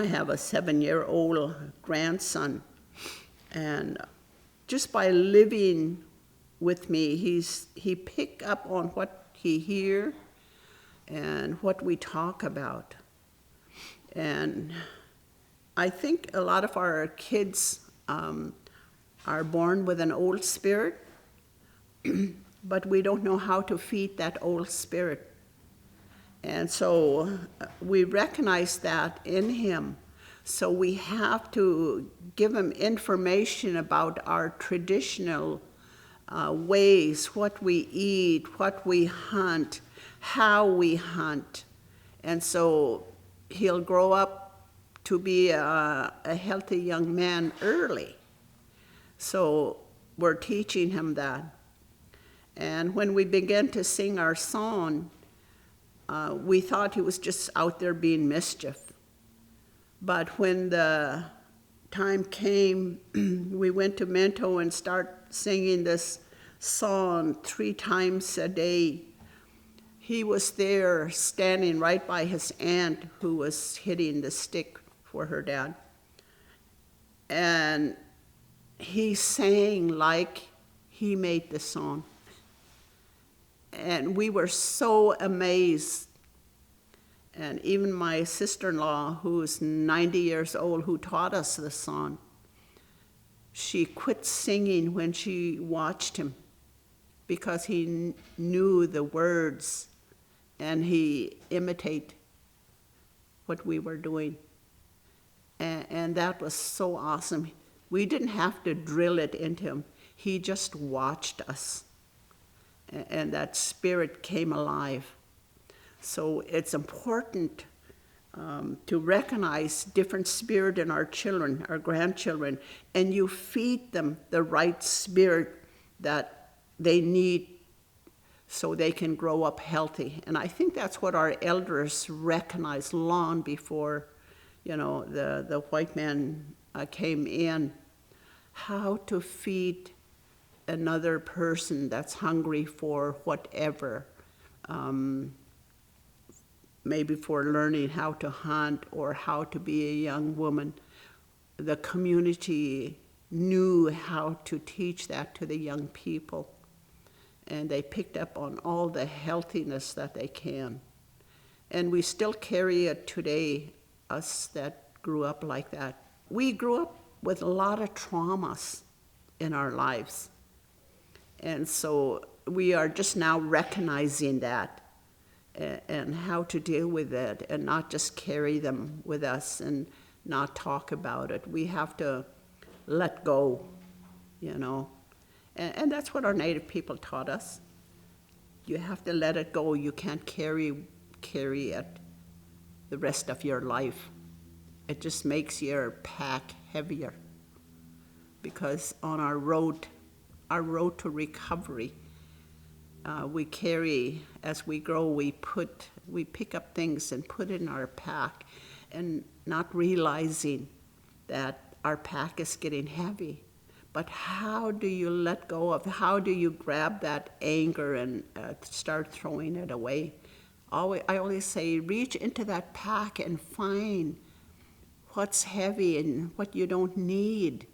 I have a 7-year-old grandson, and just by living with me, he pick up on what he hear and what we talk about. And I think a lot of our kids are born with an old spirit, but we don't know how to feed that old spirit. And so we recognize that in him. So we have to give him information about our traditional ways, what we eat, what we hunt, how we hunt. And so he'll grow up to be a healthy young man early. So we're teaching him that. And when we began to sing our song, we thought he was just out there being mischief. But when the time came, we went to Minto and start singing this song 3 times a day. He was there standing right by his aunt who was hitting the stick for her dad. And he sang like he made the song. And we were so amazed. And even my sister-in-law, who's 90 years old, who taught us the song, she quit singing when she watched him because he knew the words and he imitated what we were doing. And that was so awesome. We didn't have to drill it into him. He just watched us. And that spirit came alive. So it's important to recognize different spirit in our children, our grandchildren, and you feed them the right spirit that they need so they can grow up healthy. And I think that's what our elders recognized long before, the white man came in, how to feed another person that's hungry for whatever, maybe for learning how to hunt or how to be a young woman. The community knew how to teach that to the young people, and they picked up on all the healthiness that they can. And we still carry it today, us that grew up like that. We grew up with a lot of traumas in our lives. And so we are just now recognizing that and how to deal with it and not just carry them with us and not talk about it. We have to let go, And that's what our Native people taught us. You have to let it go. You can't carry it the rest of your life. It just makes your pack heavier. Because on our road to recovery, we carry, as we grow, we pick up things and put in our pack, and not realizing that our pack is getting heavy. But how do you let go of, how do you grab that anger and start throwing it away? I always say, reach into that pack and find what's heavy and what you don't need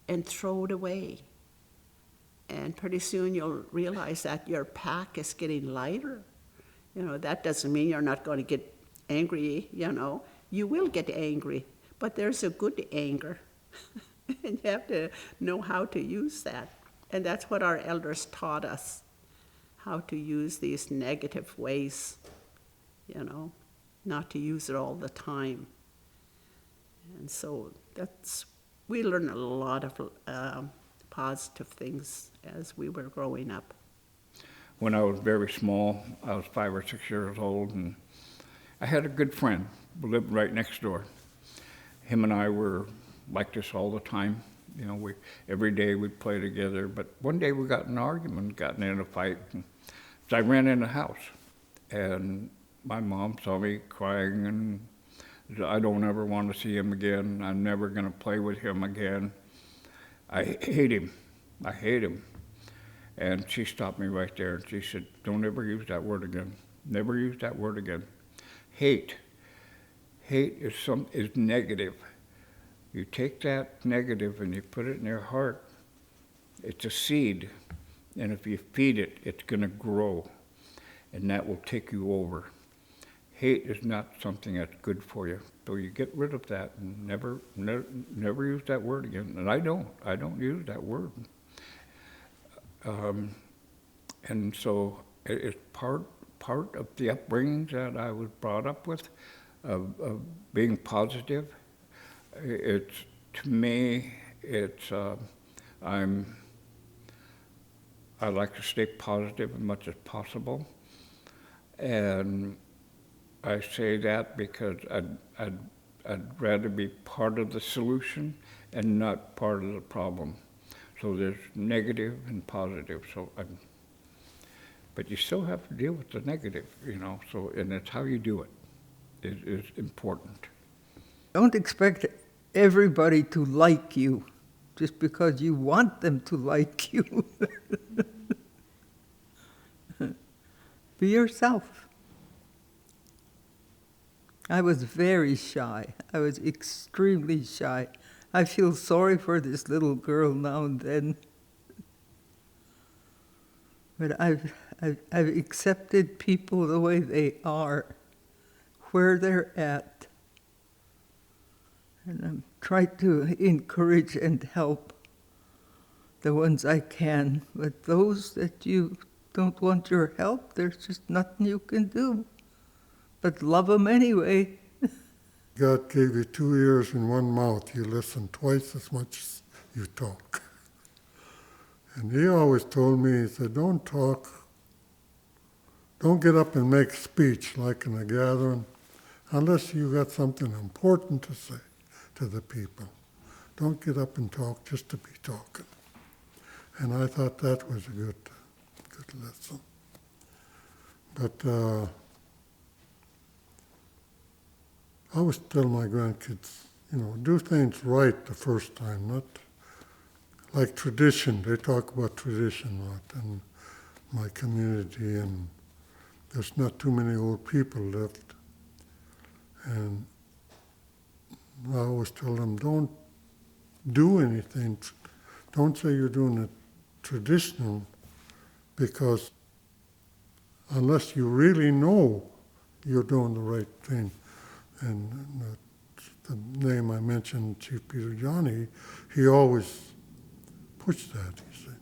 and throw it away. And pretty soon you'll realize that your pack is getting lighter. That doesn't mean you're not going to get angry, You will get angry, but there's a good anger. And you have to know how to use that. And that's what our elders taught us, how to use these negative ways, not to use it all the time. And so we learned a lot of positive things as we were growing up. When I was very small, I was 5 or 6 years old, and I had a good friend who lived right next door. Him and I were like this all the time. Every day we'd play together, but one day we got in an argument, gotten in a fight. So I ran in the house, and my mom saw me crying, and I don't ever want to see him again. I'm never going to play with him again. I hate him. And she stopped me right there, and she said, don't ever use that word again. Never use that word again. Hate hate is negative. You take that negative and you put it in their heart. It's a seed, and if you feed it, it's going to grow, and that will take you over. Hate is not something that's good for you, so you get rid of that and never use that word again. And I don't use that word. And so it's part of the upbringing that I was brought up with, of being positive. It's, to me, it's I like to stay positive as much as possible, and I say that because I'd rather be part of the solution and not part of the problem. So there's negative and positive. But you still have to deal with the negative, So, and it's how you do it is important. Don't expect everybody to like you just because you want them to like you. Be yourself. I was very shy. I was extremely shy. I feel sorry for this little girl now and then. But I've accepted people the way they are, where they're at. And I'm trying to encourage and help the ones I can. But those that you don't want your help, there's just nothing you can do. But love them anyway. God gave you 2 ears and 1 mouth. You listen twice as much as you talk. And he always told me, he said, don't talk. Don't get up and make speech like in a gathering unless you got something important to say to the people. Don't get up and talk just to be talking. And I thought that was a good lesson. But I always tell my grandkids, do things right the first time, not like tradition. They talk about tradition a lot in my community, and there's not too many old people left. And I always tell them, don't do anything. Don't say you're doing it traditional, because unless you really know you're doing the right thing. And the name I mentioned, Chief Peter Johnny, he always pushed that. He said,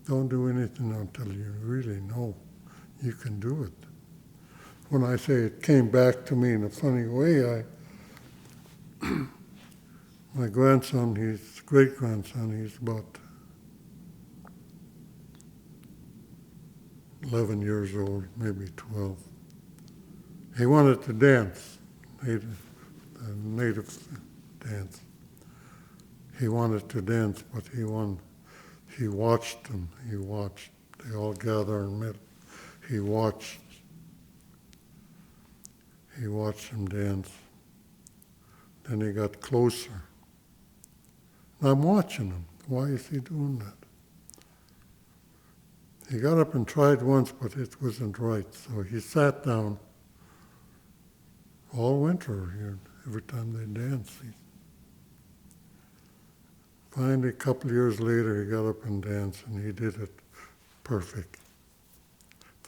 don't do anything until you really know you can do it. When I say it came back to me in a funny way, my grandson, his great-grandson, he's about 11 years old, maybe 12. He wanted to dance. Native dance. He wanted to dance, but he watched them. They all gathered and met. He watched them dance. Then he got closer. And I'm watching him. Why is he doing that? He got up and tried once, but it wasn't right. So he sat down all winter, every time they danced. Finally, a couple of years later, he got up and danced, and he did it perfect.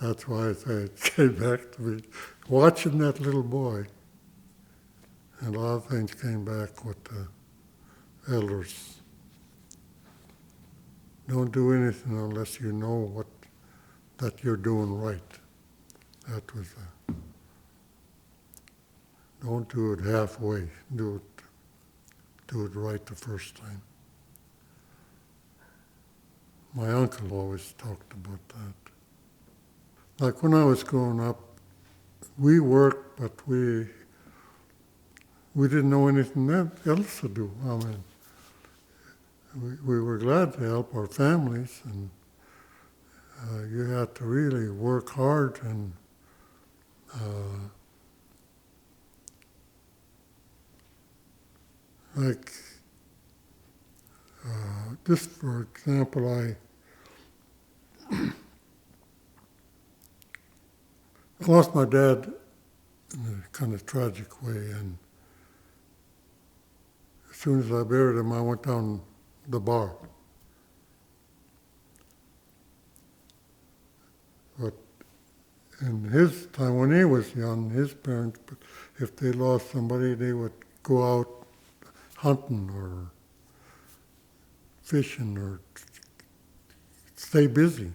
That's why I say it came back to me. Watching that little boy, and a lot of things came back with the elders. Don't do anything unless you know that you're doing right. That was don't do it halfway. Do it right the first time. My uncle always talked about that. Like when I was growing up, we worked, but we didn't know anything else to do. I mean, we were glad to help our families, and you had to really work hard and just for example, I lost my dad in a kind of tragic way, and soon as I buried him, I went down the bar. But in his time, when he was young, his parents, if they lost somebody, they would go out hunting or fishing or stay busy.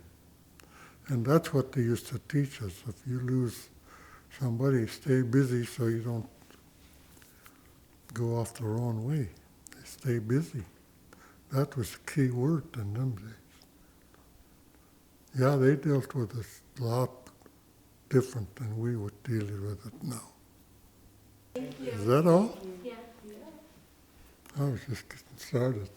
And that's what they used to teach us. If you lose somebody, stay busy so you don't go off the wrong way. Stay busy. That was the key word in them days. Yeah, they dealt with it a lot different than we would deal with it now. Is that all? Yeah. I was just getting started.